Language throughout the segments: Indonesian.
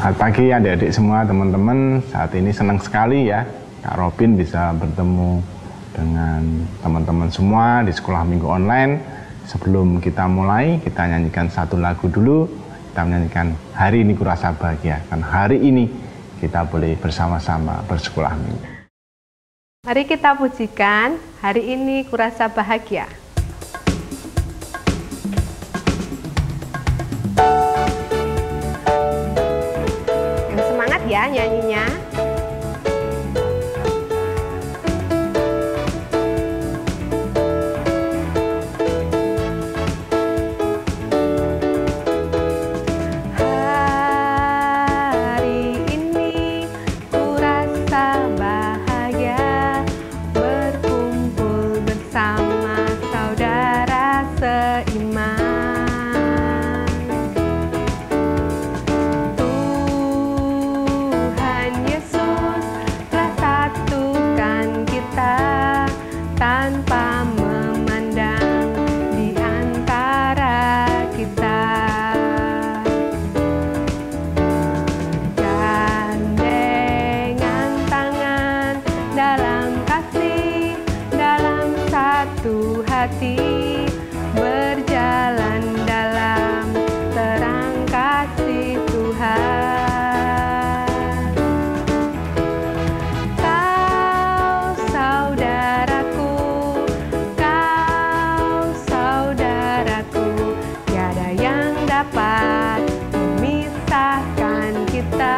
Selamat pagi adik-adik semua, teman-teman. Saat ini senang sekali ya Kak Robin bisa bertemu dengan teman-teman semua di sekolah minggu online. Sebelum kita mulai, kita nyanyikan satu lagu dulu. Kita menyanyikan Hari Ini Kurasa Bahagia. Dan hari ini kita boleh bersama-sama bersekolah minggu. Mari kita pujikan Hari Ini Kurasa Bahagia. Yang semangat ya nyanyinya. Berjalan dalam terang kasih Tuhan. Kau saudaraku, tiada yang dapat memisahkan kita.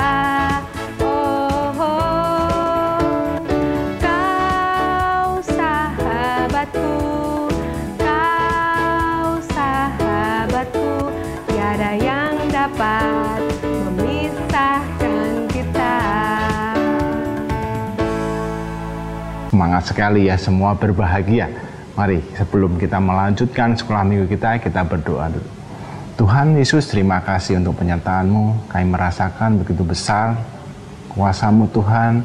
Tiada yang dapat memisahkan kita. Semangat sekali ya, semua berbahagia. Mari sebelum kita melanjutkan sekolah minggu kita berdoa dulu. Tuhan Yesus, terima kasih untuk penyertaan-Mu. Kami merasakan begitu besar kuasa-Mu Tuhan,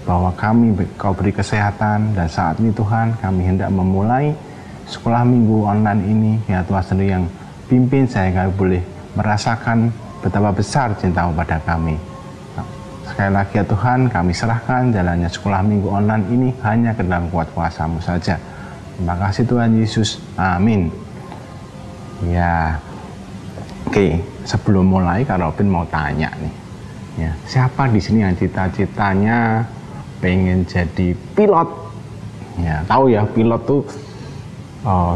bahwa Kau beri kesehatan, dan saat ini Tuhan kami hendak memulai sekolah minggu online ini. Ya Tuhan sendiri yang pimpin saya, kami boleh merasakan betapa besar cinta-Mu pada kami. Sekali lagi ya Tuhan, kami serahkan jalannya sekolah minggu online ini hanya ke dalam kuat kuasa-Mu saja. Terima kasih Tuhan Yesus. Amin. Ya, oke. Sebelum mulai, Kak Robin mau tanya nih. Ya, siapa di sini yang cita-citanya pengen jadi pilot? Ya, tahu ya, pilot tuh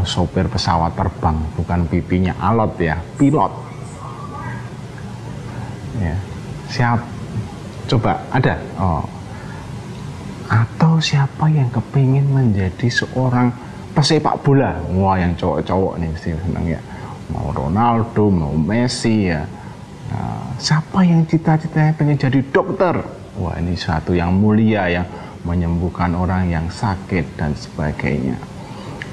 sopir pesawat terbang, bukan pipinya alot ya, pilot. Ya, siap? Coba ada? Atau siapa yang kepingin menjadi seorang pesepak bola? Wah, yang cowok-cowok nih mesti senang ya. Mau Ronaldo, mau Messi ya. Nah, siapa yang cita-citanya pengen jadi dokter? Wah, ini suatu yang mulia, yang menyembuhkan orang yang sakit dan sebagainya.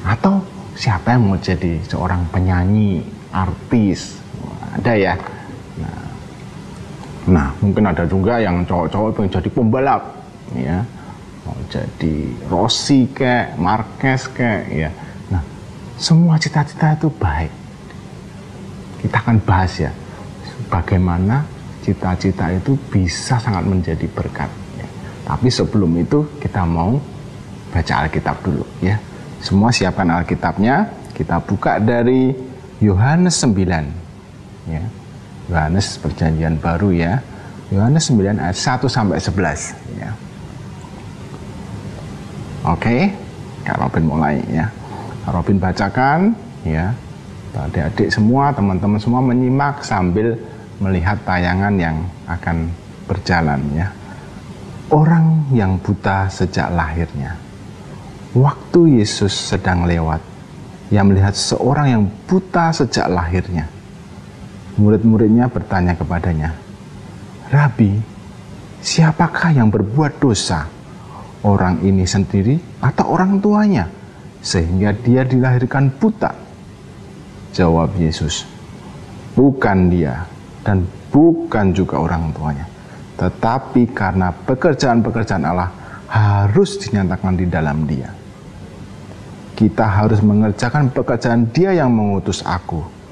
Atau siapa yang mau jadi seorang penyanyi, artis? Ada ya. Nah, mungkin ada juga yang cowok-cowok pengen jadi pembalap, ya, mau jadi Rossi kayak, Marquez kayak, ya. Nah, semua cita-cita itu baik. Kita akan bahas ya, bagaimana cita-cita itu bisa sangat menjadi berkat. Ya. Tapi sebelum itu kita mau baca Alkitab dulu, ya. Semua siapkan Alkitabnya, kita buka dari Yohanes 9. Ya. Yohanes Perjanjian Baru ya. Yohanes 9 ayat 1 sampai 11 ya. Oke, Kak Robin mulai ya. Kak Robin bacakan ya. Adik-adik semua, teman-teman semua menyimak sambil melihat tayangan yang akan berjalan ya. Orang yang buta sejak lahirnya. Waktu Yesus sedang lewat, ia melihat seorang yang buta sejak lahirnya. Murid-muridnya bertanya kepadanya, "Rabi, siapakah yang berbuat dosa? Orang ini sendiri atau orang tuanya? Sehingga dia dilahirkan buta?" Jawab Yesus, "Bukan dia dan bukan juga orang tuanya. Tetapi karena pekerjaan-pekerjaan Allah harus dinyatakan di dalam dia. Kita harus mengerjakan pekerjaan Dia yang mengutus aku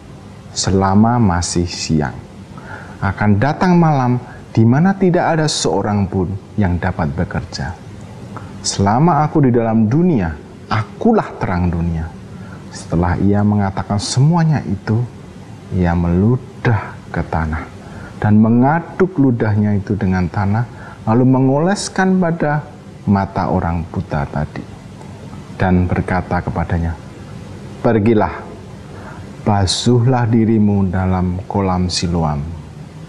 selama masih siang. Akan datang malam di mana tidak ada seorang pun yang dapat bekerja. Selama aku di dalam dunia, akulah terang dunia. Setelah ia mengatakan semuanya itu, ia meludah ke tanah dan mengaduk ludahnya itu dengan tanah, lalu mengoleskan pada mata orang buta tadi dan berkata kepadanya, "Pergilah, basuhlah dirimu dalam kolam Siloam."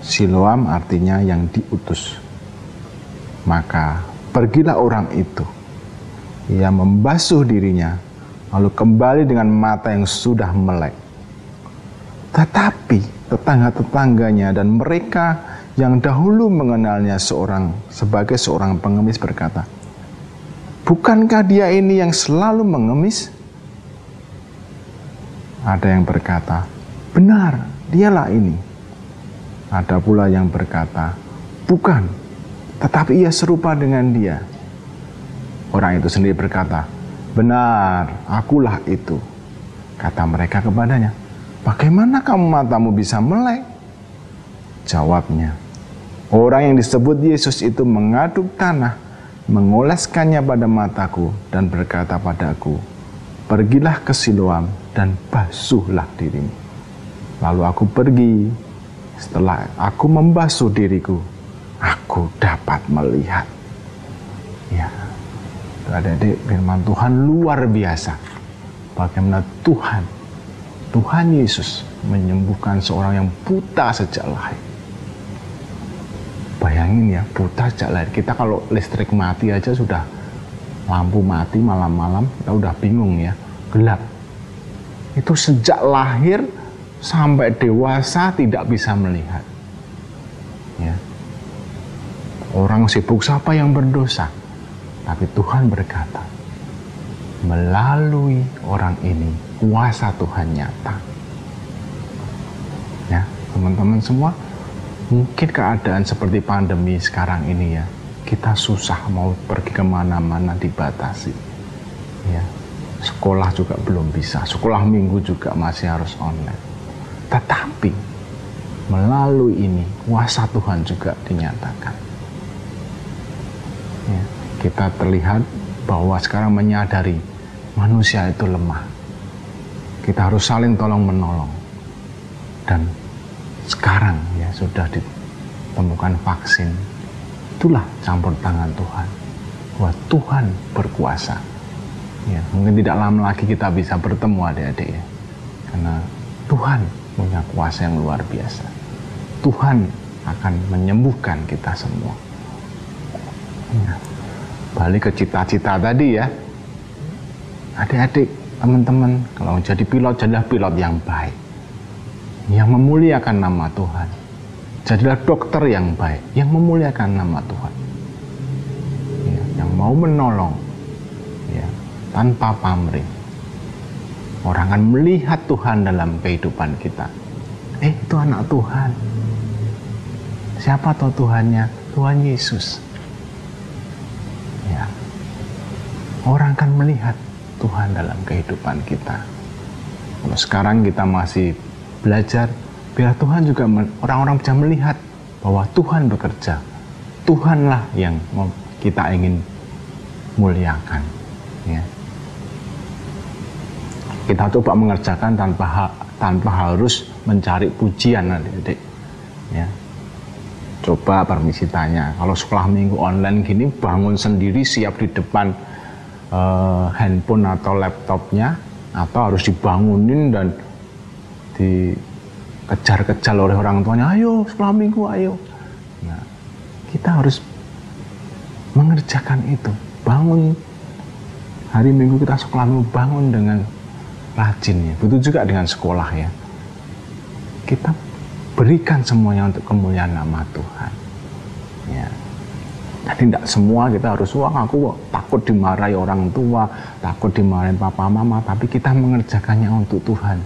Siloam artinya yang diutus. Maka pergilah orang itu. Ia membasuh dirinya, lalu kembali dengan mata yang sudah melek. Tetapi tetangga-tetangganya dan mereka yang dahulu mengenalnya sebagai seorang pengemis berkata, "Bukankah dia ini yang selalu mengemis?" Ada yang berkata, "Benar, dialah ini." Ada pula yang berkata, "Bukan, tetapi ia serupa dengan dia." Orang itu sendiri berkata, "Benar, akulah itu." Kata mereka kepadanya, "Bagaimana kamu matamu bisa melek?" Jawabnya, orang yang disebut Yesus itu mengaduk tanah, mengoleskannya pada mataku dan berkata padaku, "Pergilah ke Siloam dan basuhlah dirimu." Lalu aku pergi. Setelah aku membasuh diriku, aku dapat melihat. Ya, adik-adik, firman Tuhan luar biasa. Bagaimana Tuhan Yesus menyembuhkan seorang yang buta sejak lahir. Bayangin ya, buta sejak lahir. Kita kalau listrik mati aja sudah, lampu mati malam-malam, kita udah bingung ya, gelap. Itu sejak lahir sampai dewasa tidak bisa melihat. Ya. Orang sibuk siapa yang berdosa? Tapi Tuhan berkata, melalui orang ini kuasa Tuhan nyata. Ya, teman-teman semua, mungkin keadaan seperti pandemi sekarang ini ya, kita susah mau pergi kemana-mana, dibatasi. Ya, sekolah juga belum bisa, sekolah minggu juga masih harus online. Tetapi melalui ini kuasa Tuhan juga dinyatakan. Ya, kita terlihat bahwa sekarang menyadari manusia itu lemah. Kita harus saling tolong menolong. Dan sekarang ya sudah ditemukan vaksin. Itulah campur tangan Tuhan. Bahwa Tuhan berkuasa. Ya, mungkin tidak lama lagi kita bisa bertemu adik-adik ya. Karena Tuhan punya kuasa yang luar biasa. Tuhan akan menyembuhkan kita semua. Ya. Balik ke cita-cita tadi ya. Adik-adik, teman-teman, kalau jadi pilot, jadilah pilot yang baik. Yang memuliakan nama Tuhan. Jadilah dokter yang baik, yang memuliakan nama Tuhan. Ya, yang mau menolong ya, tanpa pamrih. Orang akan melihat Tuhan dalam kehidupan kita. Itu anak Tuhan. Siapa tahu Tuhannya? Tuhan Yesus. Ya. Orang akan melihat Tuhan dalam kehidupan kita. Kalau sekarang kita masih belajar, biar Tuhan juga, orang-orang bisa melihat bahwa Tuhan bekerja. Tuhanlah yang kita ingin muliakan. Ya. Kita coba mengerjakan tanpa harus mencari pujian, adik-adik. Ya. Coba permisi tanya, kalau sekolah minggu online gini, bangun sendiri siap di depan handphone atau laptopnya, atau harus dibangunin dan dikejar-kejar oleh orang tuanya, "Ayo sekolah minggu, ayo." Nah, kita harus mengerjakan itu. Bangun hari minggu kita sekolah minggu, bangun dengan rajin ya. Begitu juga dengan sekolah ya. Kita berikan semuanya untuk kemuliaan nama Tuhan. Ya. Jadi tidak semua kita harus, aku takut dimarahi orang tua, takut dimarahi papa mama, tapi kita mengerjakannya untuk Tuhan.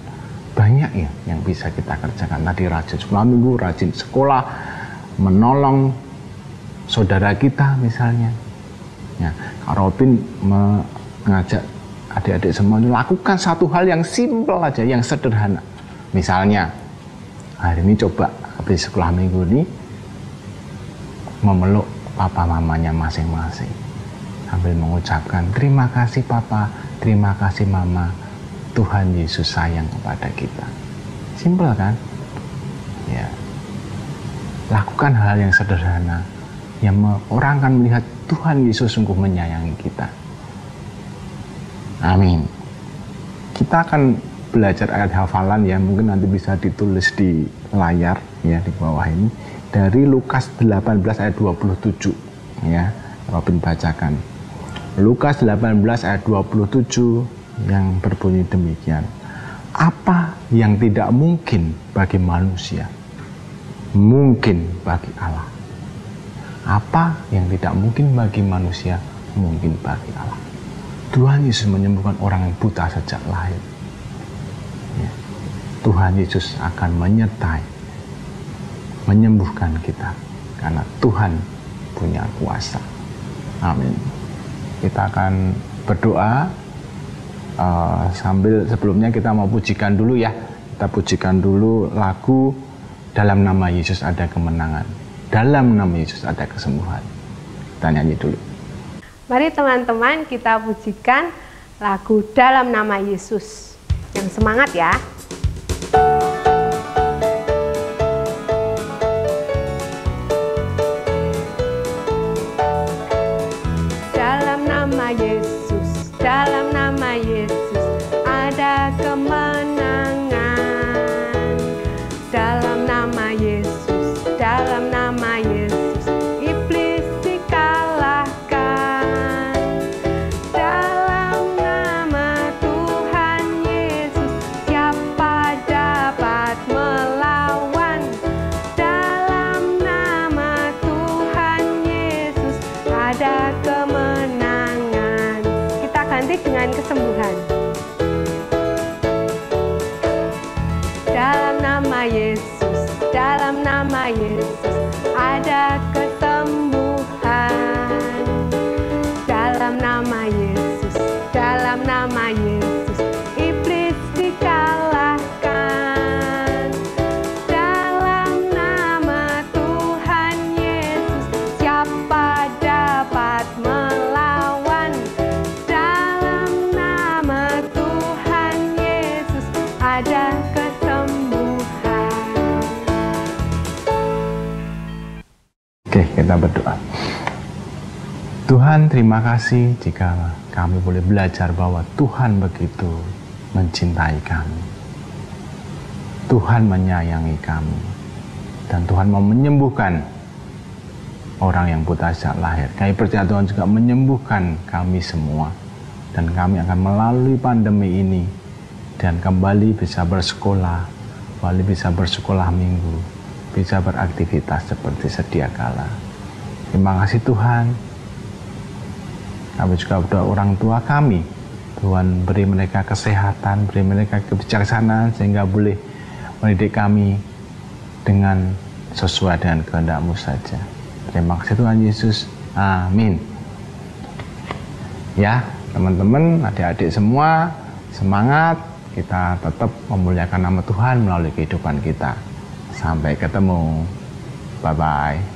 Banyak ya yang bisa kita kerjakan. Tadi rajin sekolah minggu, rajin sekolah, menolong saudara kita misalnya. Ya, Kak Robin mengajak adik-adik semua lakukan satu hal yang simpel aja, yang sederhana. Misalnya, hari ini coba habis sekolah minggu ini, memeluk papa mamanya masing-masing sambil mengucapkan terima kasih papa, terima kasih mama, Tuhan Yesus sayang kepada kita. Simpel kan? Ya. Lakukan hal yang sederhana yang orang akan melihat Tuhan Yesus sungguh menyayangi kita. Amin. Kita akan belajar ayat hafalan ya, mungkin nanti bisa ditulis di layar ya di bawah ini, dari Lukas 18 ayat 27 ya. Robin bacakan. Lukas 18 ayat 27 yang berbunyi demikian. Apa yang tidak mungkin bagi manusia, mungkin bagi Allah. Apa yang tidak mungkin bagi manusia, mungkin bagi Allah. Tuhan Yesus menyembuhkan orang yang buta sejak lahir. Ya. Tuhan Yesus akan menyertai, menyembuhkan kita, karena Tuhan punya kuasa. Amin. Kita akan berdoa. Sambil sebelumnya kita mau pujikan dulu ya. Kita pujikan dulu lagu Dalam Nama Yesus Ada Kemenangan, dalam nama Yesus ada kesembuhan. Kita nyanyi dulu. Mari teman-teman kita pujikan lagu Dalam Nama Yesus. Yang semangat ya. Dalam nama Yesus, dalam nama Yesus ada kemenangan. Dalam nama Yesus, dalam nama Yesus iblis dikalahkan. Dalam nama Tuhan Yesus siapa dapat melawan? Dalam nama Tuhan Yesus ada kemenangan. Kita ganti dengan kesembuhan. Dalam nama Yesus, dalam nama Yesus ada kesembuhan. Dalam nama Yesus, dalam nama Yesus iblis dikalahkan. Dalam nama Tuhan Yesus siapa dapat melawan? Dalam nama Tuhan Yesus ada kesembuhan. Oke, kita berdoa. Tuhan, terima kasih jika kami boleh belajar bahwa Tuhan begitu mencintai kami. Tuhan menyayangi kami. Dan Tuhan mau menyembuhkan orang yang buta sejak lahir. Kami percaya Tuhan juga menyembuhkan kami semua. Dan kami akan melalui pandemi ini dan kembali bisa bersekolah, kembali bisa bersekolah minggu, bisa beraktivitas seperti sedia kala. Terima kasih Tuhan. Kami juga berdoa orang tua kami. Tuhan beri mereka kesehatan, beri mereka kebijaksanaan sehingga boleh mendidik kami dengan sesuai dengan kehendak-Mu saja. Terima kasih Tuhan Yesus. Amin. Ya, teman-teman, adik-adik semua, semangat. Kita tetap memuliakan nama Tuhan melalui kehidupan kita. Sampai ketemu. Bye-bye.